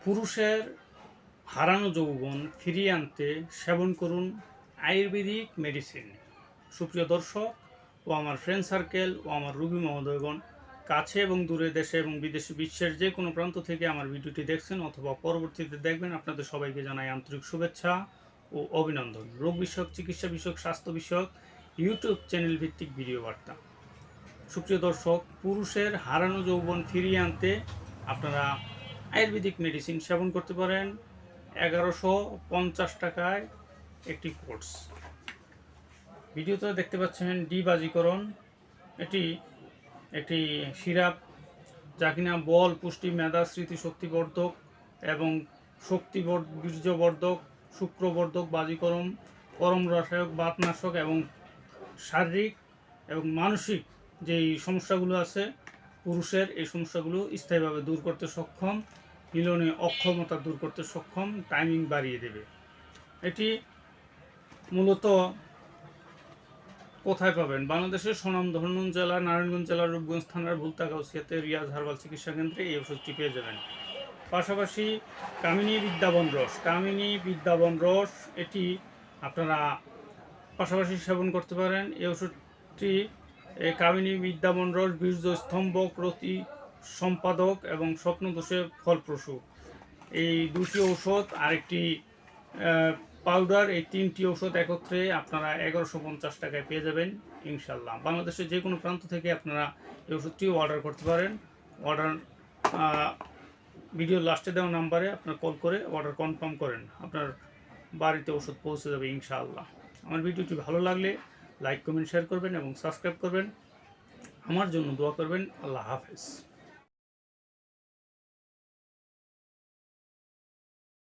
পুরুষের হারানো যৌবন ফিরিয়ে আনতে সেবন করুন আয়ুর্বেদিক মেডিসিন। সুপ্রিয় দর্শক ও আমার ফ্রেন্ড সার্কেল ও আমার রোগী মহোদয়গণ, কাছে এবং দূরে, দেশে এবং বিদেশে, বিশ্বের যে কোনো প্রান্ত থেকে আমার ভিডিওটি দেখছেন অথবা পরবর্তীতে দেখবেন, আপনাদের সবাইকে জানাই আন্তরিক শুভেচ্ছা ও অভিনন্দন। রোগ বিষয়ক, চিকিৎসা বিষয়ক, স্বাস্থ্য বিষয়ক ইউটিউব চ্যানেল ভিত্তিক ভিডিও বার্তা। সুপ্রিয় দর্শক, পুরুষের হারানো যৌবন ফিরিয়ে আনতে আপনারা আয়ুর্বেদিক মেডিসিন সেবন করতে পারেন। 1150 টাকায় একটি কোর্স। ভিডিওতে দেখতে পাচ্ছেন ডি বাজিকরণ। এটি একটি সিরাপ, যা কিনা বল, পুষ্টি, মেধা, স্মৃতিশক্তিবর্ধক এবং বীর্যবর্ধক, শুক্রবর্ধক, বাজিকরণ, পরম রসায়ক, বাতনাশক এবং শারীরিক এবং মানসিক যেই সমস্যাগুলো আছে পুরুষের, এই সমস্যাগুলো স্থায়ীভাবে দূর করতে সক্ষম, মিলনে অক্ষমতা দূর করতে সক্ষম, টাইমিং বাড়িয়ে দেবে। এটি মূলত কোথায় পাবেন? বাংলাদেশের স্বনামধন্য জেলা নারায়ণগঞ্জ জেলার রূপগঞ্জ থানার ভুলতাগাউসিয়াতে রিয়াজ হার্বাল চিকিৎসা কেন্দ্রে এই ওষুধটি পেয়ে যাবেন। পাশাপাশি কামিনী বিদ্যাবন রস এটি আপনারা পাশাপাশি সেবন করতে পারেন। এই ওষুধটি কামিনী বিদ্যাবন রস বীর্য স্তম্ভ প্রতি সম্পাদক এবং স্বপ্নদোষে ফলপ্রসূ। এই দুটি ঔষধ আরেকটি পাউডার, এই তিনটি ঔষধ একত্রে আপনারা 1150 টাকায় পেয়ে যাবেন ইনশাল্লাহ। বাংলাদেশের যে কোনো প্রান্ত থেকে আপনারা এই ওষুধটি অর্ডার করতে পারেন। অর্ডার ভিডিও লাস্টে দেওয়া নাম্বারে আপনার কল করে অর্ডার কনফার্ম করেন, আপনার বাড়িতে ওষুধ পৌঁছে যাবে ইনশাআল্লাহ। আমার ভিডিওটি ভালো লাগলে লাইক, কমেন্ট, শেয়ার করবেন এবং সাবস্ক্রাইব করবেন। আমার জন্য দোয়া করবেন। আল্লাহ হাফেজ।